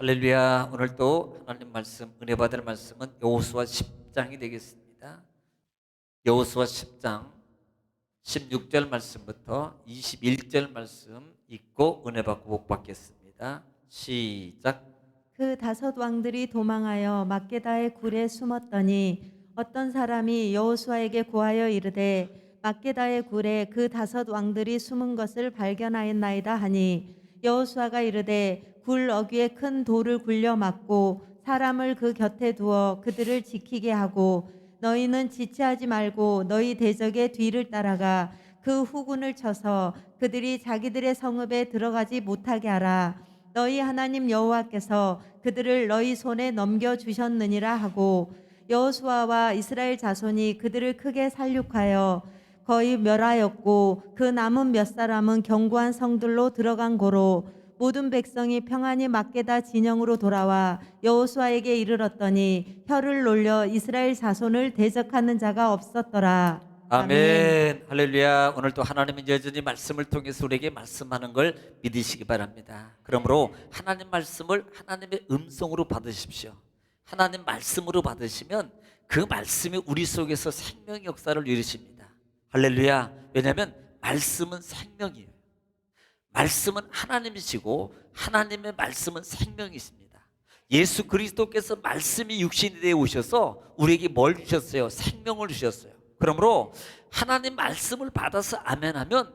할렐루야. 오늘도 하나님 말씀, 은혜 받을 말씀은 여호수아 10장이 되겠습니다. 여호수아 10장 16절 말씀부터 21절 말씀 읽고 은혜 받고 복 받겠습니다. 시작. 그 다섯 왕들이 도망하여 막게다의 굴에 숨었더니 어떤 사람이 여호수아에게 고하여 이르되 막게다의 굴에 그 다섯 왕들이 숨은 것을 발견하였나이다 하니 여호수아가 이르되 굴 어귀에 큰 돌을 굴려 막고 사람을 그 곁에 두어 그들을 지키게 하고 너희는 지체하지 말고 너희 대적의 뒤를 따라가 그 후군을 쳐서 그들이 자기들의 성읍에 들어가지 못하게 하라. 너희 하나님 여호와께서 그들을 너희 손에 넘겨 주셨느니라 하고 여호수아와 이스라엘 자손이 그들을 크게 살육하여 거의 멸하였고 그 남은 몇 사람은 견고한 성들로 들어간 고로 모든 백성이 평안히 막게다 진영으로 돌아와 여호수아에게 이르렀더니 혀를 놀려 이스라엘 자손을 대적하는 자가 없었더라. 아멘. 아멘. 할렐루야. 오늘도 하나님은 여전히 말씀을 통해서 우리에게 말씀하는 걸 믿으시기 바랍니다. 그러므로 하나님 말씀을 하나님의 음성으로 받으십시오. 하나님 말씀으로 받으시면 그 말씀이 우리 속에서 생명의 역사를 이루십니다. 할렐루야. 왜냐하면 말씀은 생명이에요. 말씀은 하나님이시고 하나님의 말씀은 생명이십니다. 예수 그리스도께서 말씀이 육신이 되어 오셔서 우리에게 뭘 주셨어요? 생명을 주셨어요. 그러므로 하나님 말씀을 받아서 아멘하면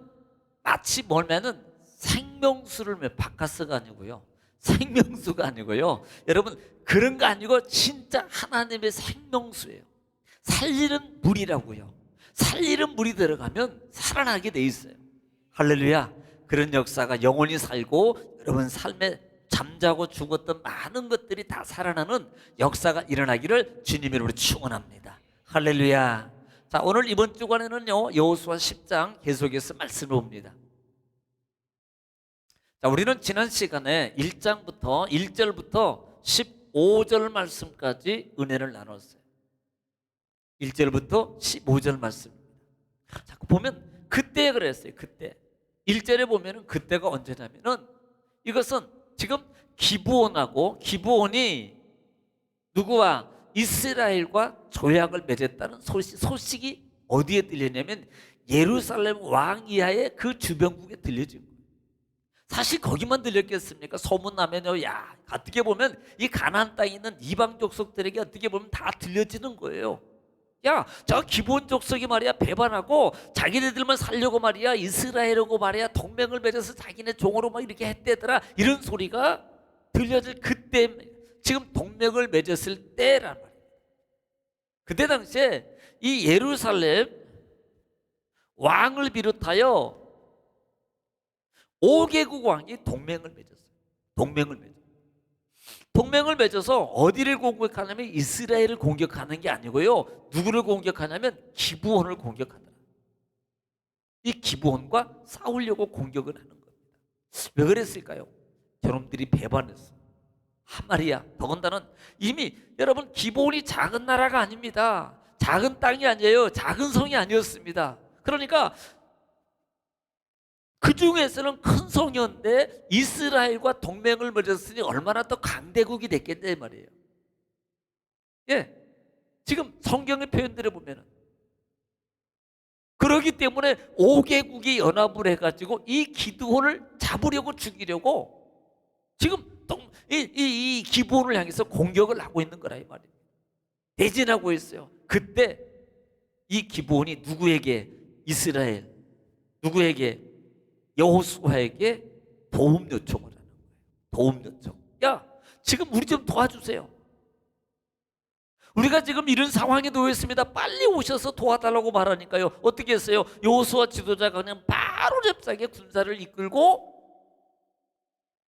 마치 뭐냐면 생명수를 바카스가 아니고요, 생명수가 아니고요, 여러분 그런 거 아니고 진짜 하나님의 생명수예요. 살리는 물이라고요. 살리는 물이 들어가면 살아나게 돼 있어요. 할렐루야. 그런 역사가 영원히 살고 여러분 삶에 잠자고 죽었던 많은 것들이 다 살아나는 역사가 일어나기를 주님 이름으로 축원합니다. 할렐루야. 자, 오늘 이번 주간에는요 여호수아 10장 계속해서 말씀을 봅니다. 자, 우리는 지난 시간에 1장부터 1절부터 15절 말씀까지 은혜를 나눴어요. 1절부터 15절 말씀입니다. 자, 보면 그때 그랬어요. 그때 1절에 보면은 그때가 언제냐면은 이것은 지금 기브온하고 기브온이 누구와 이스라엘과 조약을 맺었다는 소식이 어디에 들리냐면 예루살렘 왕 이하의 그 주변국에 들려진 거예요. 사실 거기만 들렸겠습니까? 소문나면요, 야, 어떻게 보면 이 가나안 땅에 있는 이방 족속들에게 어떻게 보면 다 들려지는 거예요. 야, 저 기브온 족속이 말이야 배반하고 자기네들만 살려고 말이야 이스라엘하고 말이야 동맹을 맺어서 자기네 종으로 막 이렇게 했대더라, 이런 소리가 들려질 그때, 지금 동맹을 맺었을 때란 말이에요. 그때 당시에 이 예루살렘 왕을 비롯하여 5개국 왕이 동맹을 맺었어요. 동맹을 맺어서 어디를 공격하냐면 이스라엘을 공격하는 게 아니고요, 누구를 공격하냐면 기브온을 공격하더라. 이 기브온과 싸우려고 공격을 하는 겁니다. 왜 그랬을까요? 저놈들이 배반했어. 한 말이야. 더군다나 이미 여러분 기브온이 작은 나라가 아닙니다. 작은 땅이 아니에요. 작은 성이 아니었습니다. 그러니까 그 중에서는 큰 성이었는데 이스라엘과 동맹을 맺었으니 얼마나 더 강대국이 됐겠냐 말이에요. 예, 지금 성경의 표현들을 보면은 그러기 때문에 5개국이 연합을 해가지고 이 기드온을 잡으려고 죽이려고 지금 이 기브온을 향해서 공격을 하고 있는 거라 이 말이에요. 대진하고 있어요. 그때 이 기브온이 누구에게? 이스라엘, 누구에게? 여호수아에게 도움 요청을 하는 거예요. 도움 요청. 야, 지금 우리 좀 도와주세요. 우리가 지금 이런 상황에 놓여 있습니다. 빨리 오셔서 도와달라고 말하니까요, 어떻게 했어요? 여호수아 지도자가 그냥 바로 잽싸게 군사를 이끌고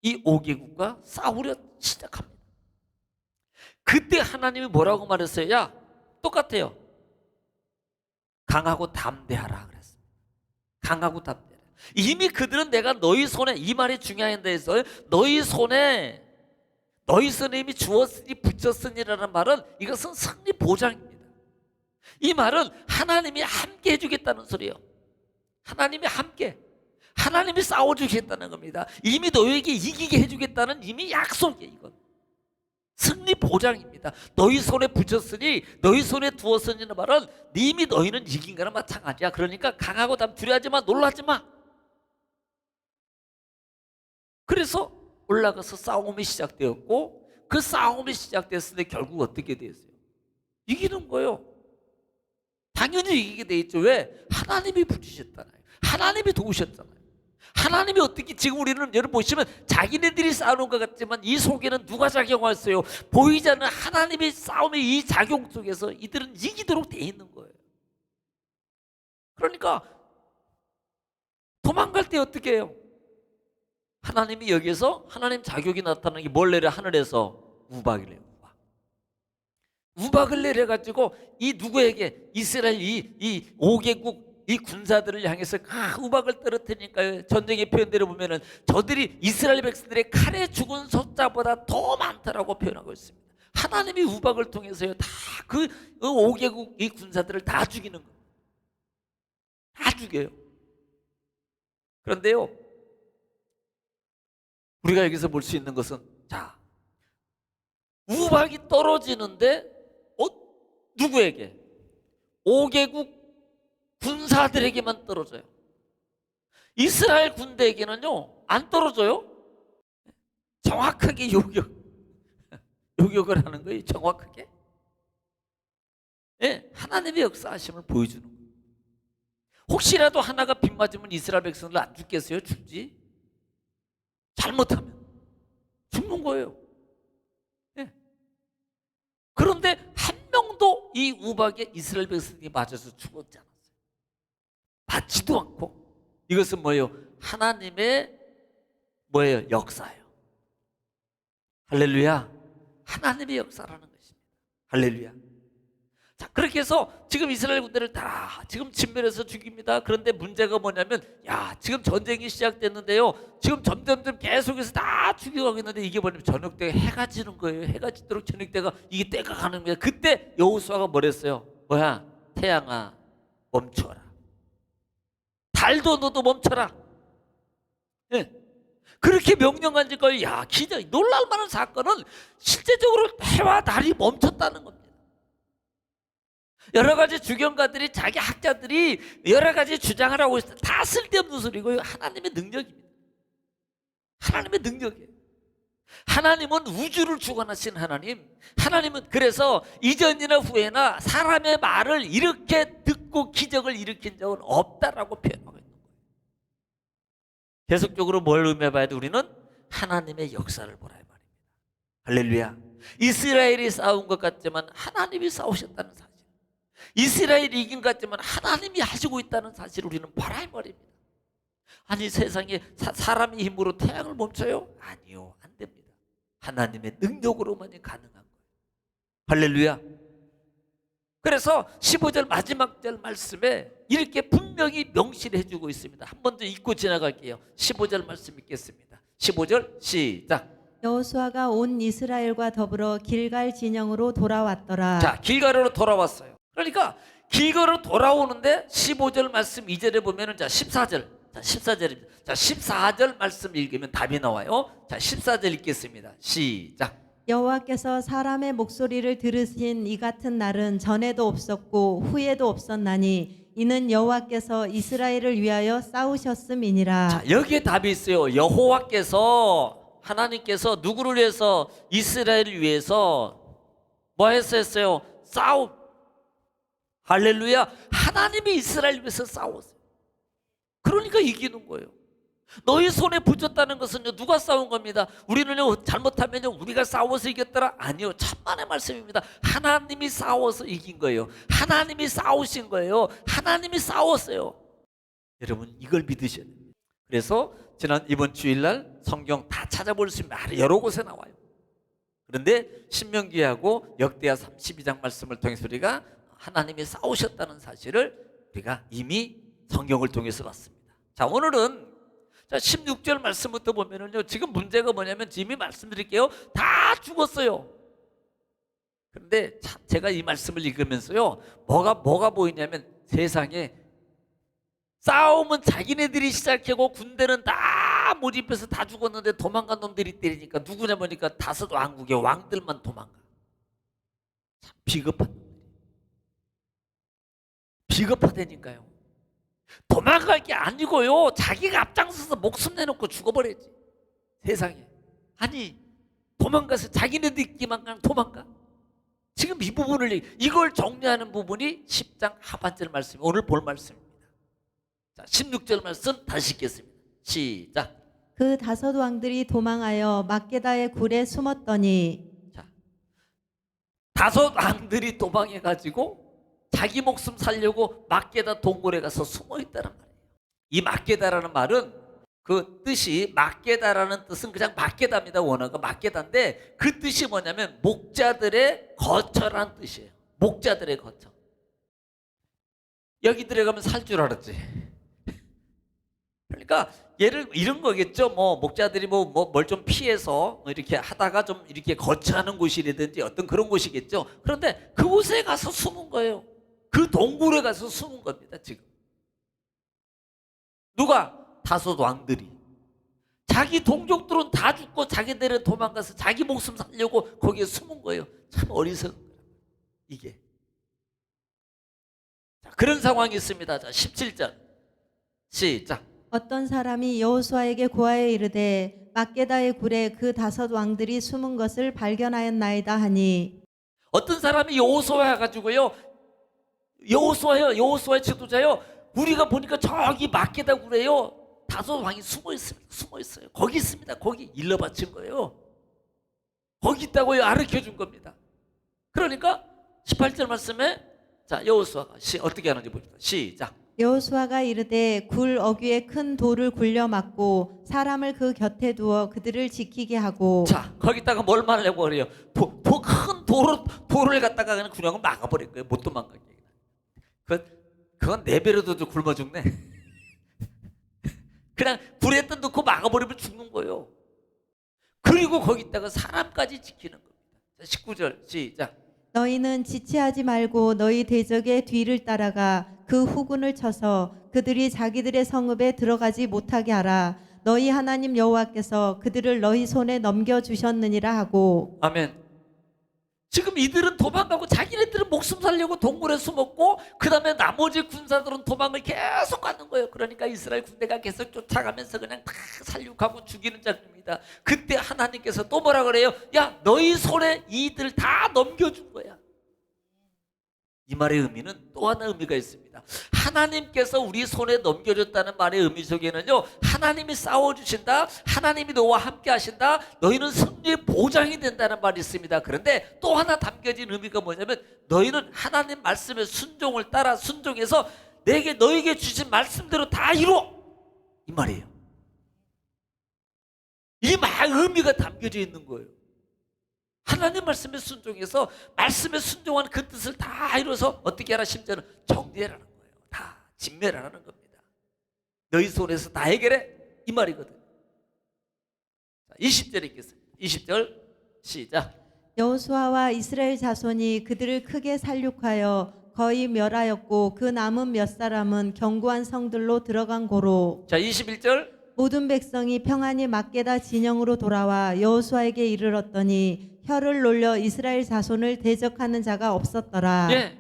이 5개국과 싸우려 시작합니다. 그때 하나님이 뭐라고 말했어요? 야, 똑같아요. 강하고 담대하라 그랬어요. 강하고 담대하라. 이미 그들은 내가 너희 손에, 이 말이 중요한 데서 너희 손에 이미 주었으니 붙였으니라는 말은 이것은 승리 보장입니다. 이 말은 하나님이 함께 해주겠다는 소리예요. 하나님이 싸워주겠다는 겁니다. 이미 너에게 이기게 해주겠다는 이미 약속이에요. 이건 승리 보장입니다. 너희 손에 붙였으니 너희 손에 두었으니는 말은 이미 너희는 이긴 거나 마찬가지야. 그러니까 강하고 담 두려워하지 마, 놀라지 마. 그래서 올라가서 싸움이 시작되었고 그 싸움이 시작됐을 때 결국 어떻게 됐어요? 이기는 거예요. 당연히 이기게 돼 있죠. 왜? 하나님이 부르셨잖아요. 하나님이 도우셨잖아요. 하나님이 어떻게 지금 우리는 여러분 보시면 자기네들이 싸우는 것 같지만 이 속에는 누가 작용했어요? 보이지 않는 하나님의 싸움의 이 작용 속에서 이들은 이기도록 돼 있는 거예요. 그러니까 도망갈 때 어떻게 해요? 하나님이 여기서 하나님 자격이 나타나는 게 뭘 내려? 하늘에서 우박을 내요. 우박을 내려가지고 이 누구에게? 이스라엘 이 5개국 이 군사들을 향해서 우박을 떨어뜨리니까요. 전쟁의 표현대로 보면은 저들이 이스라엘 백성들의 칼에 죽은 숫자보다 더 많다라고 표현하고 있습니다. 하나님이 우박을 통해서요 다 그 5개국 이 군사들을 다 죽이는 거예요. 다 죽여요. 그런데요 우리가 여기서 볼 수 있는 것은 자 우박이 떨어지는데 누구에게? 5개국 군사들에게만 떨어져요. 이스라엘 군대에게는요 안 떨어져요. 정확하게 요격을 하는 거예요. 정확하게. 네, 하나님의 역사하심을 보여주는 거예요. 혹시라도 하나가 빗맞으면 이스라엘 백성들 안 죽겠어요? 죽지. 잘못하면 죽는 거예요. 네. 그런데 한 명도 이 우박에 이스라엘 백성이 맞아서 죽었지 않았어요. 맞지도 않고. 이것은 뭐예요? 하나님의 뭐예요? 역사예요. 할렐루야. 하나님의 역사라는 것입니다. 할렐루야. 자, 그렇게 해서 지금 이스라엘 군대를 다 지금 진멸해서 죽입니다. 그런데 문제가 뭐냐면 지금 전쟁이 시작됐는데요. 지금 점점점 계속해서 다 죽여가고 있는데 이게 뭐냐면 저녁때 해가 지는 거예요. 해가 지도록 저녁때가 이게 때가 가는 거예요. 그때 여호수아가 뭐랬어요? 뭐야? 태양아 멈춰라. 달도 너도 멈춰라. 네. 그렇게 명령한 거예요. 기적 놀랄 만한 사건은 실제적으로 해와 달이 멈췄다는 겁니다. 여러 가지 주경가들이 자기 학자들이 여러 가지 주장을 하고 있어요. 다 쓸데없는 소리고요. 하나님의 능력입니다. 하나님의 능력이에요. 하나님은 우주를 주관하신 하나님. 하나님은 그래서 이전이나 후에나 사람의 말을 이렇게 듣고 기적을 일으킨 적은 없다라고 표현하고 있는 거예요. 계속적으로 뭘 의미해봐야 돼? 우리는 하나님의 역사를 보라 이 말입니다. 할렐루야. 이스라엘이 싸운 것 같지만 하나님이 싸우셨다는 사실. 이스라엘이 이긴 것 같지만 하나님이 하시고 있다는 사실을 우리는 봐라 이 말입니다. 아니 세상에 사람의 힘으로 태양을 멈춰요? 아니요, 안 됩니다. 하나님의 능력으로만이 가능한 거예요. 할렐루야. 그래서 15절 마지막 절 말씀에 이렇게 분명히 명시를 해주고 있습니다. 한 번 더 읽고 지나갈게요. 15절 말씀 읽겠습니다. 15절 시작. 여호수아가 온 이스라엘과 더불어 길갈 진영으로 돌아왔더라. 자, 길갈으로 돌아왔어요. 그러니까 길갈으로 돌아오는데 15절 말씀 2절에 보면은 자 14절. 자 14절입니다. 자 14절 말씀 읽으면 답이 나와요. 자 14절 읽겠습니다. 시작. 여호와께서 사람의 목소리를 들으신 이 같은 날은 전에도 없었고 후에도 없었나니 이는 여호와께서 이스라엘을 위하여 싸우셨음이니라. 자, 여기에 답이 있어요. 여호와께서 하나님께서 누구를 위해서? 이스라엘을 위해서 뭐 했어요? 싸움. 할렐루야. 하나님이 이스라엘 위해서 싸웠어요. 그러니까 이기는 거예요. 너희 손에 붙였다는 것은요 누가 싸운 겁니다. 우리는요 잘못하면요 우리가 싸워서 이겼더라? 아니요, 천만의 말씀입니다. 하나님이 싸워서 이긴 거예요. 하나님이 싸우신 거예요. 하나님이 싸웠어요. 여러분 이걸 믿으셔야 됩니다. 그래서 이번 주일날 성경 다 찾아볼 수 있는 여러 곳에 나와요. 그런데 신명기하고 역대하 32장 말씀을 통해서 우리가 하나님이 싸우셨다는 사실을 우리가 이미 성경을 통해서 봤습니다. 자, 오늘은 자 16절 말씀부터 보면은요 지금 문제가 뭐냐면 이미 말씀드릴게요. 다 죽었어요. 그런데 참 제가 이 말씀을 읽으면서요 뭐가 보이냐면 세상에 싸움은 자기네들이 시작하고 군대는 다 몰입해서 다 죽었는데 도망간 놈들이 때리니까 누구냐 보니까 다섯 왕국의 왕들만 도망가. 참 비겁한 놈들이. 비겁하다니까요. 도망갈 게 아니고요, 자기가 앞장서서 목숨 내놓고 죽어버렸지 세상에. 아니 도망가서 자기네들끼리만 그냥 도망가. 지금 이 부분을 이걸 정리하는 부분이 10장 하반절 말씀, 오늘 볼 말씀입니다. 자, 16절 말씀 다시 읽겠습니다. 시작. 그 다섯 왕들이 도망하여 막게다의 굴에 숨었더니. 자, 다섯 왕들이 도망해가지고 자기 목숨 살려고 막게다 동굴에 가서 숨어 있다는 말이에요. 이 막게다라는 말은 그 뜻이, 막게다라는 뜻은 그냥 막게다입니다. 원어가 막게다인데 그 뜻이 뭐냐면 목자들의 거처라는 뜻이에요. 목자들의 거처. 여기 들어가면 살 줄 알았지. 그러니까 예를 이런 거겠죠. 뭐 목자들이 뭘 좀 피해서 이렇게 하다가 좀 이렇게 거처하는 곳이라든지 어떤 그런 곳이겠죠. 그런데 그곳에 가서 숨은 거예요. 그 동굴에 가서 숨은 겁니다. 지금 누가? 다섯 왕들이. 자기 동족들은 다 죽고 자기들은 도망가서 자기 목숨 살려고 거기에 숨은 거예요. 참 어리석은 거예요 이게. 자, 그런 상황이 있습니다. 자, 17절 시작. 어떤 사람이 여호수아에게 고하여 이르되 막게다의 굴에 그 다섯 왕들이 숨은 것을 발견하였나이다 하니. 어떤 사람이 여호수아 가지고요, 여호수아의 지도자요, 우리가 보니까 저기 막게다 굴에요 다섯 왕이 숨어 있어요. 거기 있습니다. 거기 일러 바친 거예요. 거기 있다고요. 가르쳐 준 겁니다. 그러니까 18절 말씀에 자, 여호수아가 어떻게 하는지 봅시다. 시작. 여호수아가 이르되 굴 어귀에 큰 돌을 굴려 막고 사람을 그 곁에 두어 그들을 지키게 하고. 자, 거기다가 뭘 말하려고 그래요? 큰 돌을 갖다가 그냥 군영을 막아버릴 거예요. 못 도망가게. 그건 내 배로도 굶어 죽네. 그냥 불에 떠놓고 막아버리면 죽는 거예요. 그리고 거기다가 사람까지 지키는 겁니다. 자, 19절 시작. 너희는 지체하지 말고 너희 대적의 뒤를 따라가 그 후군을 쳐서 그들이 자기들의 성읍에 들어가지 못하게 하라. 너희 하나님 여호와께서 그들을 너희 손에 넘겨주셨느니라 하고. 아멘. 지금 이들은 도망가고 자기네들은 목숨 살려고 동굴에 숨었고 그 다음에 나머지 군사들은 도망을 계속 가는 거예요. 그러니까 이스라엘 군대가 계속 쫓아가면서 그냥 다 살육하고 죽이는 장면입니다. 그때 하나님께서 또 뭐라 그래요? 야, 너희 손에 이들 다 넘겨준 거야. 이 말의 의미는 또 하나 의미가 있습니다. 하나님께서 우리 손에 넘겨줬다는 말의 의미 속에는요, 하나님이 싸워주신다, 하나님이 너와 함께 하신다, 너희는 승리의 보장이 된다는 말이 있습니다. 그런데 또 하나 담겨진 의미가 뭐냐면 너희는 하나님 말씀의 순종을 따라 순종해서 너에게 주신 말씀대로 다 이루어, 이 말이에요. 이 말 의미가 담겨져 있는 거예요. 하나님 말씀에 순종해서 말씀에 순종한 그 뜻을 다 이루어서 어떻게 하라? 심지어는 정리해라는 거예요. 다 진멸하라는 겁니다. 너희 손에서 다 해결해, 이 말이거든. 20절 읽겠습니다. 20절 시작. 여호수아와 이스라엘 자손이 그들을 크게 살육하여 거의 멸하였고 그 남은 몇 사람은 견고한 성들로 들어간 고로. 자, 21절. 모든 백성이 평안히 막게다 진영으로 돌아와 여호수아에게 이르렀더니 혀를 놀려 이스라엘 자손을 대적하는 자가 없었더라. 예,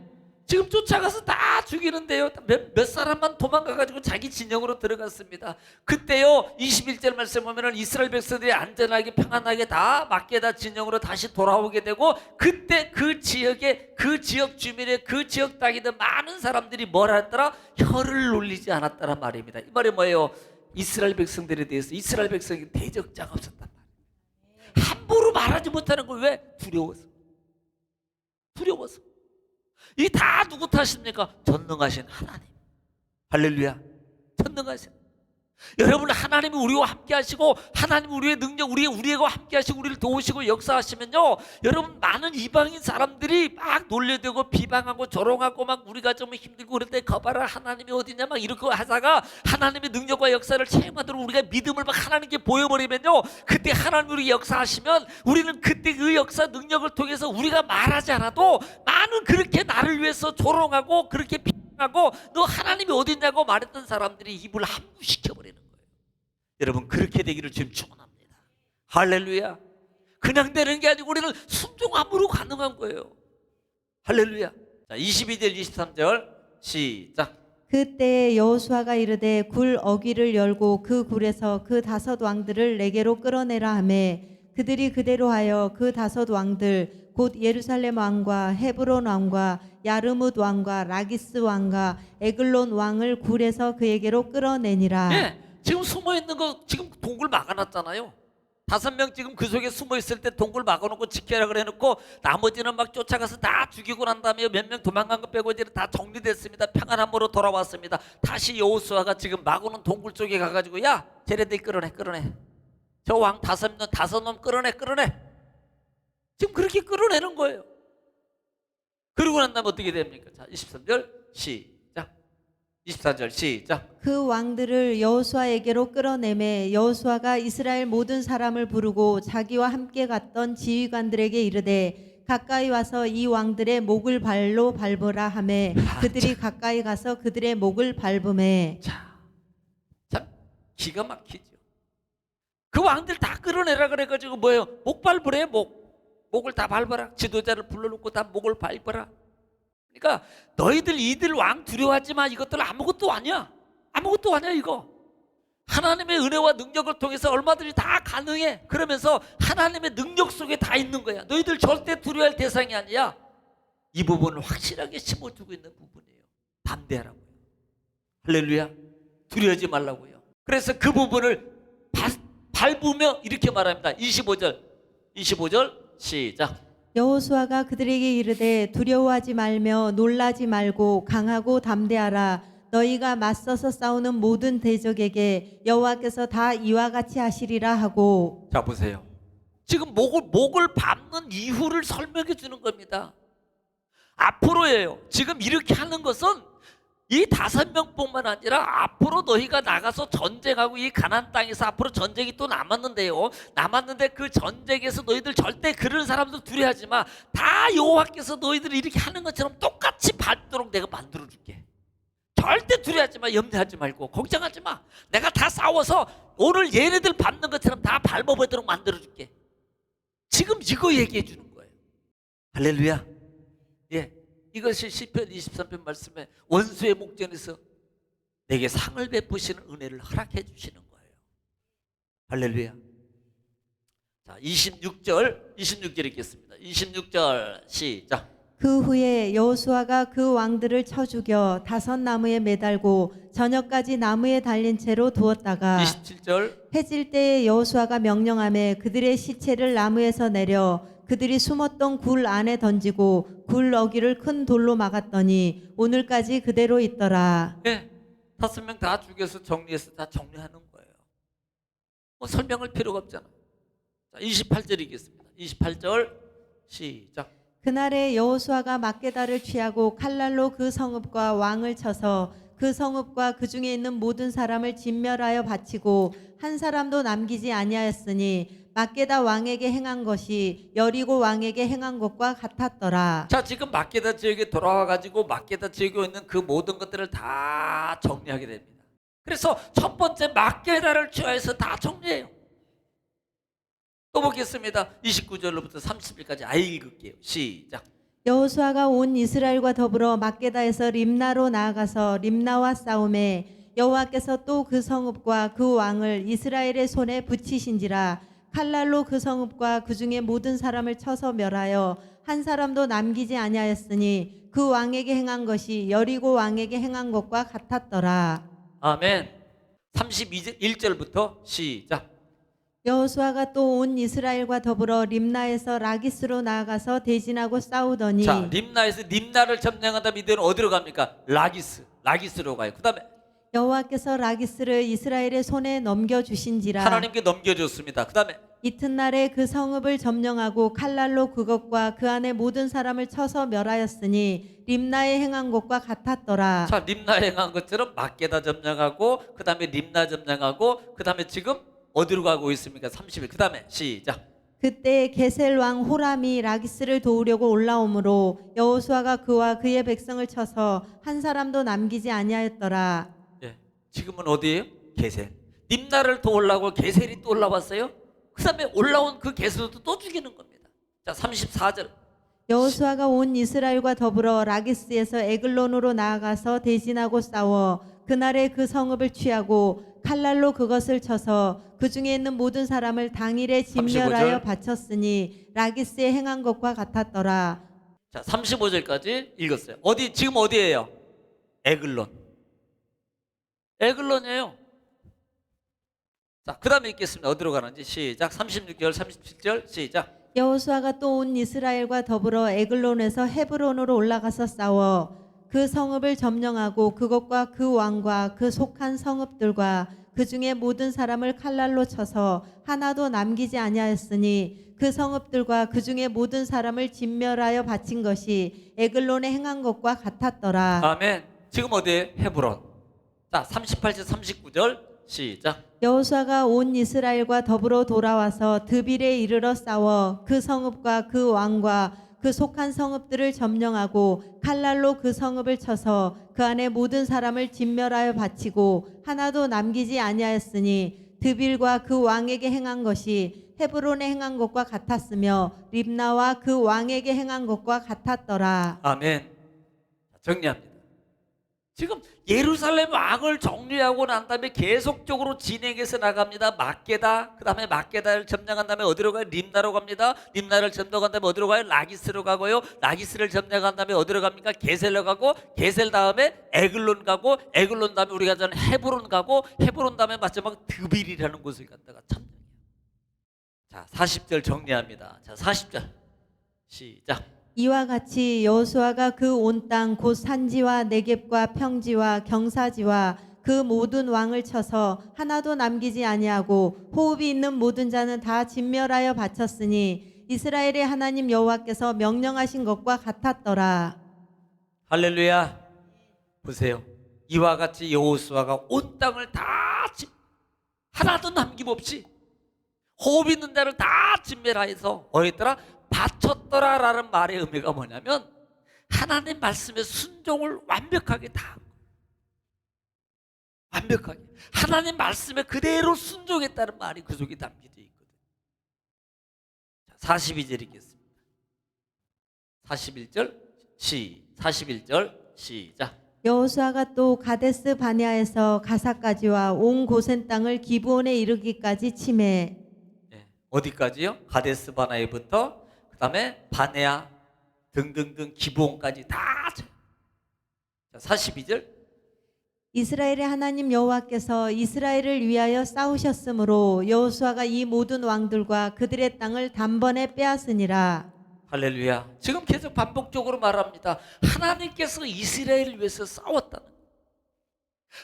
지금 쫓아가서 다 죽이는데요, 몇 사람만 도망가가지고 자기 진영으로 들어갔습니다. 그때요 21절 말씀 보면은 이스라엘 백성들이 안전하게 평안하게 다 막게다 진영으로 다시 돌아오게 되고, 그때 그 지역의 그 지역 주민의 그 지역 땅이든 많은 사람들이 뭘 했더라? 혀를 놀리지 않았다란 말입니다. 이 말이 뭐예요? 이스라엘 백성들에 대해서 이스라엘 백성이 대적자가 없었단 말이에요. 함부로 말하지 못하는 걸 왜? 두려워서. 이 다 누구 탓입니까? 전능하신 하나님. 할렐루야. 전능하신 여러분, 하나님이 우리와 함께 하시고 하나님이 우리의 능력, 우리와 함께 하시고 우리를 도우시고 역사하시면요, 여러분, 많은 이방인 사람들이 막 놀려대고 비방하고 조롱하고 막 우리가 좀 힘들고 그럴 때 거봐라 하나님이 어디냐 막 이렇게 하다가 하나님의 능력과 역사를 체험하도록 우리가 믿음을 막 하나님께 보여버리면요, 그때 하나님이 우리 역사하시면 우리는 그때 그 역사 능력을 통해서 우리가 말하지 않아도 많은 그렇게 나를 위해서 조롱하고 그렇게 하고 너 하나님이 어디 있냐고 말했던 사람들이 입을 함부시켜버리는 거예요. 여러분 그렇게 되기를 주님 축원합니다. 할렐루야. 그냥 되는 게 아니고 우리는 순종함으로 가능한 거예요. 할렐루야. 자, 22절 23절 시작. 그때에 여호수아가 이르되 굴 어귀를 열고 그 굴에서 그 다섯 왕들을 내게로 끌어내라 하매 그들이 그대로 하여 그 다섯 왕들 곧 예루살렘 왕과 헤브론 왕과 야르뭇 왕과 라기스 왕과 에글론 왕을 굴에서 그에게로 끌어내니라. 예, 지금 숨어 있는 거 지금 동굴 막아놨잖아요. 5명 지금 그 속에 숨어 있을 때 동굴 막아놓고 지켜라 그래놓고 나머지는 막 쫓아가서 다 죽이고 난 다음에 몇 명 도망간 거 빼고 이제는 다 정리됐습니다. 평안함으로 돌아왔습니다. 다시 여호수아가 지금 막아놓은 동굴 쪽에 가가지고 야 쟤네들 끌어내. 저 왕 5놈 끌어내. 지금 그렇게 끌어내는 거예요. 그러고 난 다음에 어떻게 됩니까? 자, 23절 시작. 24절 시작. 그 왕들을 여호수아에게로 끌어내매 여호수아가 이스라엘 모든 사람을 부르고 자기와 함께 갔던 지휘관들에게 이르되 가까이 와서 이 왕들의 목을 발로 밟으라 하매 그들이 가까이 가서 그들의 목을 밟음에. 자, 참 기가 막히죠. 그 왕들 다 끌어내라 그래가지고 뭐예요? 목 밟으래. 목을 다 밟아라. 지도자를 불러놓고 다 목을 밟아라. 그러니까 너희들 이들 왕 두려워하지 마. 이것들 아무것도 아니야. 아무것도 아니야 이거. 하나님의 은혜와 능력을 통해서 얼마든지 다 가능해. 그러면서 하나님의 능력 속에 다 있는 거야. 너희들 절대 두려워할 대상이 아니야. 이 부분을 확실하게 심어두고 있는 부분이에요. 반대하라고요. 할렐루야. 두려워하지 말라고요. 그래서 그 부분을 밟으며 이렇게 말합니다. 25절 시작. 여호수아가 그들에게 이르되 두려워하지 말며 놀라지 말고 강하고 담대하라. 너희가 맞서서 싸우는 모든 대적에게 여호와께서 다 이와 같이 하시리라 하고. 자 보세요. 지금 목을 밟는 이유를 설명해 주는 겁니다. 앞으로예요. 지금 이렇게 하는 것은 이 5명뿐만 아니라 앞으로 너희가 나가서 전쟁하고 이 가나안 땅에서 앞으로 전쟁이 또 남았는데요. 남았는데 그 전쟁에서 너희들 절대 그런 사람들 두려워하지 마. 다 여호와께서 너희들 이렇게 하는 것처럼 똑같이 밟도록 내가 만들어 줄게. 절대 두려워하지 마. 염려하지 말고 걱정하지 마. 내가 다 싸워서 오늘 얘네들 밟는 것처럼 다 밟아보도록 만들어 줄게. 지금 이거 얘기해 주는 거예요. 할렐루야. 예. 이것이 시편 23편 말씀에 원수의 목전에서 내게 상을 베푸시는 은혜를 허락해 주시는 거예요. 할렐루야. 자, 26절 읽겠습니다. 26절 시작. 그 후에 여호수아가 그 왕들을 쳐 죽여 5 나무에 매달고 저녁까지 나무에 달린 채로 두었다가 27절. 해질 때에 여호수아가 명령하매 그들의 시체를 나무에서 내려 그들이 숨었던 굴 안에 던지고 굴 어귀를 큰 돌로 막았더니 오늘까지 그대로 있더라. 예, 5명 다 죽여서 정리해서 다 정리하는 거예요. 뭐 설명할 필요가 없잖아. 자, 28절 읽겠습니다. 28절 시작. 그날에 여호수아가 막게다를 취하고 칼날로 그 성읍과 왕을 쳐서 그 성읍과 그 중에 있는 모든 사람을 진멸하여 바치고 한 사람도 남기지 아니하였으니 막게다 왕에게 행한 것이 여리고 왕에게 행한 것과 같았더라. 자, 지금 막게다 지역에 돌아와 가지고 막게다 지역에 있는 그 모든 것들을 다 정리하게 됩니다. 그래서 첫 번째 막게다를 취하해서 다 정리해요. 또 보겠습니다. 29절로부터 30절까지 아예 읽을게요. 시작. 여호수아가 온 이스라엘과 더불어 막게다에서 림나로 나아가서 림나와 싸움에 여호와께서 또 그 성읍과 그 왕을 이스라엘의 손에 붙이신지라. 칼날로 그 성읍과 그 중에 모든 사람을 쳐서 멸하여 한 사람도 남기지 아니하였으니 그 왕에게 행한 것이 여리고 왕에게 행한 것과 같았더라. 아멘. 31절부터 시작. 여호수아가 또 온 이스라엘과 더불어 림나에서 라기스로 나아가서 대진하고 싸우더니. 자, 림나에서 림나를 점령한 다음에 이들은 어디로 갑니까? 라기스로 가요. 그 다음에 여호와께서 라기스를 이스라엘의 손에 넘겨주신지라. 하나님께 넘겨줬습니다. 그 다음에 이튿날에 그 성읍을 점령하고 칼날로 그것과 그 안에 모든 사람을 쳐서 멸하였으니 림나에 행한 것과 같았더라. 자, 림나에 행한 것처럼 막게다 점령하고 그 다음에 림나 점령하고 그 다음에 지금 어디로 가고 있습니까? 30일. 그 다음에 시작. 그때 게셀 왕 호람이 라기스를 도우려고 올라오므로 여호수아가 그와 그의 백성을 쳐서 한 사람도 남기지 아니하였더라. 예. 지금은 어디예요? 게셀. 림나를 도우려고 게셀이 또 올라왔어요. 그 다음에 올라온 그 게셀도 또 죽이는 겁니다. 자, 34절. 여호수아가 온 이스라엘과 더불어 라기스에서 에글론으로 나아가서 대진하고 싸워 그날에 그 성읍을 취하고 칼날로 그것을 쳐서 그 중에 있는 모든 사람을 당일에 진멸하여 35절. 바쳤으니 라기스에 행한 것과 같았더라. 자, 35절까지 읽었어요. 어디, 지금 어디예요? 에글론. 에글론이에요. 자, 그 다음에 읽겠습니다. 어디로 가는지. 시작. 36절, 37절. 시작. 여호수아가 또 온 이스라엘과 더불어 에글론에서 헤브론으로 올라가서 싸워 그 성읍을 점령하고 그것과 그 왕과 그 속한 성읍들과 그 중에 모든 사람을 칼날로 쳐서 하나도 남기지 아니하였으니 그 성읍들과 그 중에 모든 사람을 진멸하여 바친 것이 에글론에 행한 것과 같았더라. 아멘. 지금 어디에? 헤브론. 자, 38절, 39절. 시작. 여호수아가 온 이스라엘과 더불어 돌아와서 드빌에 이르러 싸워 그 성읍과 그 왕과 그 속한 성읍들을 점령하고 칼날로 그 성읍을 쳐서 그 안에 모든 사람을 진멸하여 바치고 하나도 남기지 아니하였으니 드빌과 그 왕에게 행한 것이 헤브론에 행한 것과 같았으며 립나와 그 왕에게 행한 것과 같았더라. 아멘. 정리합니다. 지금 예루살렘 왕을 정리하고 난 다음에 계속적으로 진행해서 나갑니다. 막게다. 그 다음에 막게다를 점령한 다음에 어디로 가요? 림나로 갑니다. 림나를 점령한 다음에 어디로 가요? 라기스로 가고요. 라기스를 점령한 다음에 어디로 갑니까? 게셀로 가고, 게셀 다음에 에글론 가고, 에글론 다음에 우리가 전에 헤브론 가고, 헤브론 다음에 마지막 드빌이라는 곳을 갔다가 점령해요. 자, 40절 정리합니다. 자, 40절 시작. 이와 같이 여호수아가 그 온 땅 곧 산지와 네겝과 평지와 경사지와 그 모든 왕을 쳐서 하나도 남기지 아니하고 호흡이 있는 모든 자는 다 진멸하여 바쳤으니 이스라엘의 하나님 여호와께서 명령하신 것과 같았더라. 할렐루야. 보세요. 이와 같이 여호수아가 온 땅을 다 하나도 남김없이 호흡 있는 자를 다 진멸하여서 어했더라 바쳤더라라는 말의 의미가 뭐냐면 하나님 말씀의 순종을 완벽하게 다 완벽하게 하나님 말씀에 그대로 순종했다는 말이 그 속에 담겨져 있거든요. 42절 읽겠습니다. 41절 시작. 여호수아가 또 가데스 바네아에서 가사까지와 온 고센 땅을 기브온에 이르기까지 치매. 어디까지요? 가데스 바네아부터 그 다음에 바네아 등등등 기브온까지 다 쳐요. 42절. 이스라엘의 하나님 여호와께서 이스라엘을 위하여 싸우셨으므로 여호수아가 이 모든 왕들과 그들의 땅을 단번에 빼앗으니라. 할렐루야. 지금 계속 반복적으로 말합니다. 하나님께서 이스라엘을 위해서 싸웠다는 거예요.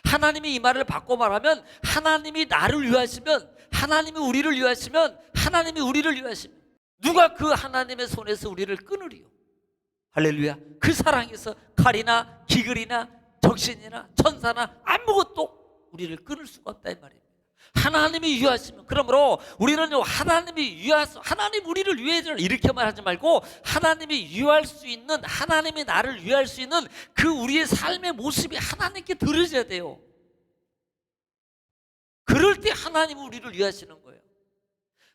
하나님이 이 말을 바꿔 말하면 하나님이 나를 위하시면 하나님이 우리를 위하시면 하나님이 우리를 위하시면 누가 그 하나님의 손에서 우리를 끊으리요? 할렐루야. 그 사랑에서 칼이나 기글이나 적신이나 천사나 아무것도 우리를 끊을 수가 없다 이 말입니다. 하나님이 위하시면 그러므로 우리는 하나님이 위하서 하나님 우리를 위해 이렇게만 하지 말고 하나님이 위할 수 있는 하나님이 나를 위할 수 있는 그 우리의 삶의 모습이 하나님께 들어져야 돼요. 그럴 때 하나님이 우리를 위하시는 거예요.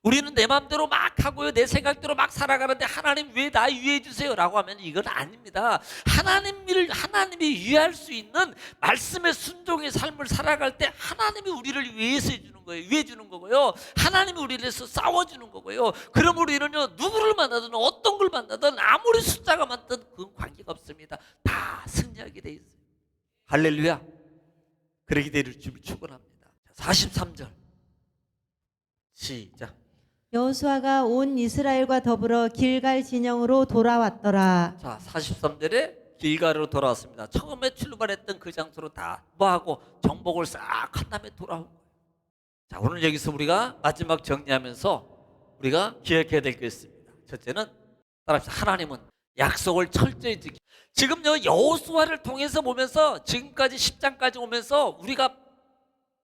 우리는 내 마음대로 막 하고요, 내 생각대로 막 살아가는데 하나님 왜 나 위해 주세요? 라고 하면 이건 아닙니다. 하나님이 위할 수 있는 말씀의 순종의 삶을 살아갈 때 하나님이 우리를 위해서 해주는 거예요. 위해 주는 거고요. 하나님이 우리를 위해서 싸워주는 거고요. 그럼 우리는요, 누구를 만나든 어떤 걸 만나든 아무리 숫자가 많든 그건 관계가 없습니다. 다 승리하게 돼 있어요. 할렐루야. 그러게 되를 주를 축원합니다. 43절 시작. 여호수아가 온 이스라엘과 더불어 길갈 진영으로 돌아왔더라. 자, 43절에 길가로 돌아왔습니다. 처음에 출발했던 그 장소로 다 뭐하고 정복을 싹 한 다음에 돌아온 거예요. 자, 오늘 여기서 우리가 마지막 정리하면서 우리가 기억해야 될 게 있습니다. 첫째는 따라합시다. 하나님은 약속을 철저히 지키. 지금요 여호수아를 통해서 보면서 지금까지 10장까지 오면서 우리가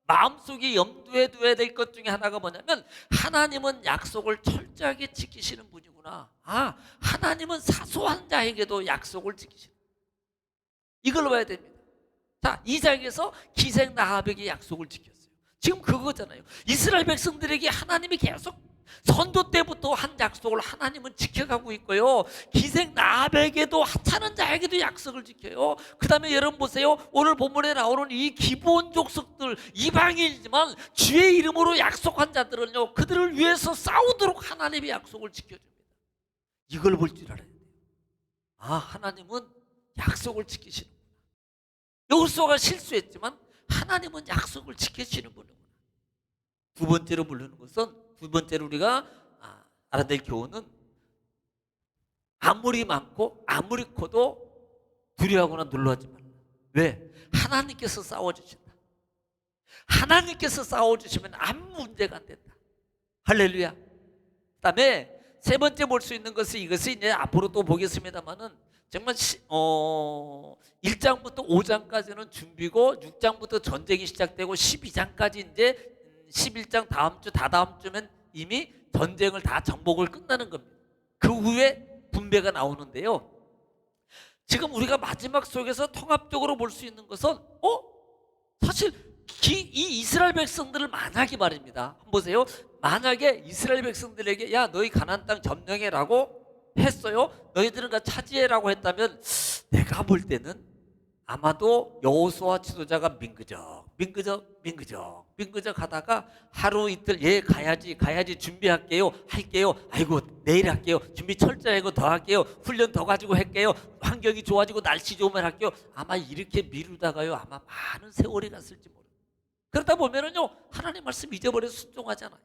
마음속에 염두에 둬야 될 것 중에 하나가 뭐냐면 하나님은 약속을 철저하게 지키시는 분이구나. 아, 하나님은 사소한 자에게도 약속을 지키시는, 이걸 봐야 됩니다. 자, 2장에서 기생 라합에게 약속을 지켰어요. 지금 그거잖아요. 이스라엘 백성들에게 하나님이 계속 선도 때부터 한 약속을 하나님은 지켜가고 있고요. 기생 라합에게도 하찮은 자에게도 약속을 지켜요. 그 다음에 여러분 보세요. 오늘 본문에 나오는 이 기브온 족속들, 이방인이지만 주의 이름으로 약속한 자들은요, 그들을 위해서 싸우도록 하나님이 약속을 지켜줍니다. 이걸 볼 줄 알아야 돼요. 아, 하나님은 약속을 지키시는구나. 여호수아가 실수했지만 하나님은 약속을 지키시는 분이구나. 두 번째로 부르는 것은, 두 번째로 우리가 알아야 될 교훈은, 아무리 많고 아무리 커도 두려워하거나 놀라지 말라. 왜? 하나님께서 싸워주신다. 하나님께서 싸워주시면 아무 문제가 안 된다. 할렐루야. 그 다음에 세 번째 볼 수 있는 것은, 이것이 이제 앞으로 또 보겠습니다만은, 정말 1장부터 5장까지는 준비고 6장부터 전쟁이 시작되고 12장까지 이제 11장 다음 주, 다다음 주면 이미 전쟁을 다 정복을 끝나는 겁니다. 그 후에 분배가 나오는데요. 지금 우리가 마지막 속에서 통합적으로 볼 수 있는 것은, 사실 이 이스라엘 백성들을 만약에 말입니다. 한번 보세요. 만약에 이스라엘 백성들에게 야, 너희 가나안 땅 점령해라고 했어요. 너희들은 가 차지해라고 했다면, 내가 볼 때는 아마도 여호수아 지도자가 민그적 하다가 하루 이틀, 예, 가야지 준비할게요, 할게요, 아이고 내일 할게요, 준비 철저히 하고 더 할게요, 훈련 더 가지고 할게요, 환경이 좋아지고 날씨 좋으면 할게요. 아마 이렇게 미루다가요, 아마 많은 세월이 갔을지 모르겠어요. 그러다 보면은요, 하나님 말씀 잊어버려서 순종하잖아요.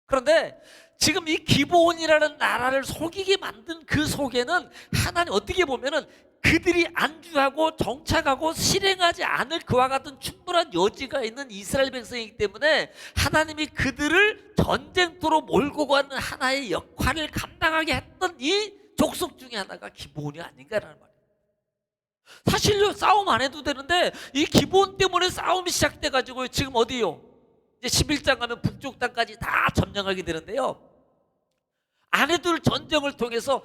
그런데 지금 이 기브온이라는 나라를 속이게 만든 그 속에는 하나님, 어떻게 보면은 그들이 안주하고 정착하고 실행하지 않을 그와 같은 충분한 여지가 있는 이스라엘 백성이기 때문에 하나님이 그들을 전쟁터로 몰고 가는 하나의 역할을 감당하게 했던 이 족속 중에 하나가 기브온이 아닌가라는 말이에요. 사실요, 싸움 안 해도 되는데 이 기브온 때문에 싸움이 시작돼가지고 지금 어디요? 이제 11장 가면 북쪽 땅까지 다 점령하게 되는데요. 아내들 전쟁을 통해서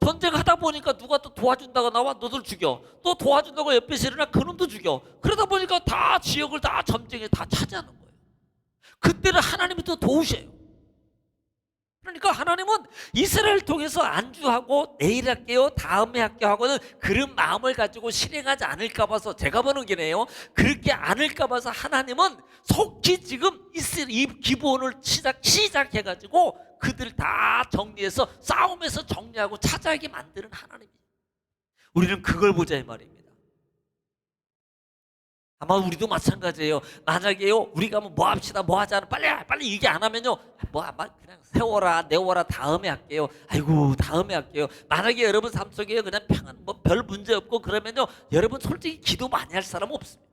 전쟁하다 보니까 누가 또 도와준다고 나와, 너들 죽여. 또 도와준다고 옆에서 일어나, 그놈도 죽여. 그러다 보니까 다 지역을 다 점쟁이 다 차지하는 거예요. 그때는 하나님이 또 도우셔요. 그러니까 하나님은 이스라엘을 통해서 안주하고 내일 할게요, 다음에 할게요 하고는 그런 마음을 가지고 실행하지 않을까 봐서, 제가 보는 게네요, 그렇게 않을까 봐서 하나님은 속히 지금 이 기브온을 시작해가지고 그들 다 정리해서 싸움에서 정리하고 차지하게 만드는 하나님이에요. 우리는 그걸 보자 이 말입니다. 아마 우리도 마찬가지예요. 만약에요, 우리가 뭐 합시다, 뭐 하자, 빨리 얘기 안 하면요, 그냥 세워라, 내워라, 다음에 할게요. 아이고, 다음에 할게요. 만약에 여러분 삶 속에 그냥 평안, 뭐 별 문제 없고 그러면요, 여러분 솔직히 기도 많이 할 사람 없습니다.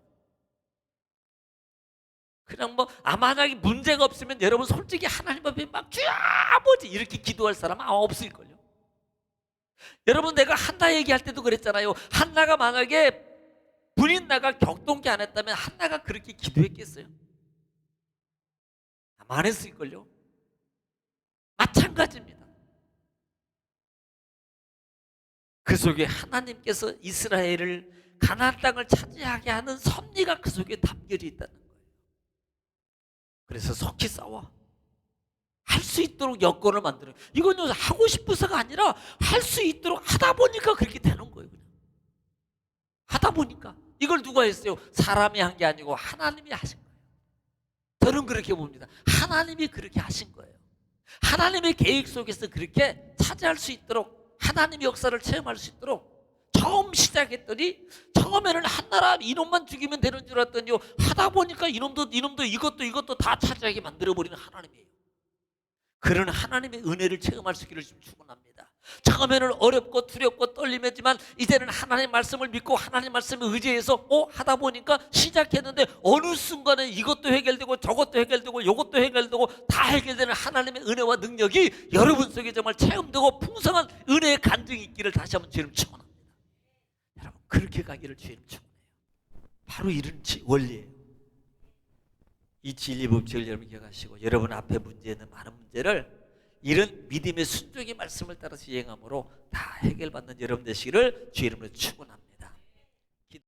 그냥 만약에 문제가 없으면 여러분 솔직히 하나님 앞에 막 주야 아버지 이렇게 기도할 사람은 아마 없을걸요. 여러분, 내가 한나 얘기할 때도 그랬잖아요. 한나가 만약에 분인나가 격동기 안 했다면 한나가 그렇게 기도했겠어요? 아마 안 했을걸요. 마찬가지입니다. 그 속에 하나님께서 이스라엘을 가나안 땅을 차지하게 하는 섭리가 그 속에 담겨져 있다는 거예요. 그래서 속히 싸워 할 수 있도록 여건을 만드는, 이건 하고 싶어서가 아니라 할 수 있도록 하다 보니까 그렇게 되는 거예요. 그냥 하다 보니까. 이걸 누가 했어요? 사람이 한 게 아니고 하나님이 하신 거예요. 저는 그렇게 봅니다. 하나님이 그렇게 하신 거예요. 하나님의 계획 속에서 그렇게 차지할 수 있도록, 하나님의 역사를 체험할 수 있도록 처음 시작했더니, 처음에는 한 나라 이놈만 죽이면 되는 줄 알았더니요, 하다 보니까 이놈도 이것도 다 차지하게 만들어버리는 하나님이에요. 그런 하나님의 은혜를 체험할 수 있기를 좀 축원합니다. 처음에는 어렵고 두렵고 떨림했지만 이제는 하나님 말씀을 믿고 하나님 말씀에 의지해서 하다 보니까 시작했는데 어느 순간에 이것도 해결되고 저것도 해결되고 이것도 해결되고 다 해결되는 하나님의 은혜와 능력이 여러분 속에 정말 체험되고 풍성한 은혜의 간증이 있기를 다시 한번 주님 축원합니다. 여러분, 그렇게 가기를 주님 축원해요. 바로 이런 원리예요. 이 진리 법칙을 여러분 기억하시고 여러분 앞에 문제 있는 많은 문제를 이런 믿음의 순종의 말씀을 따라서 이행함으로 다 해결받는 여러분 되시기를 주의 이름으로 축원합니다.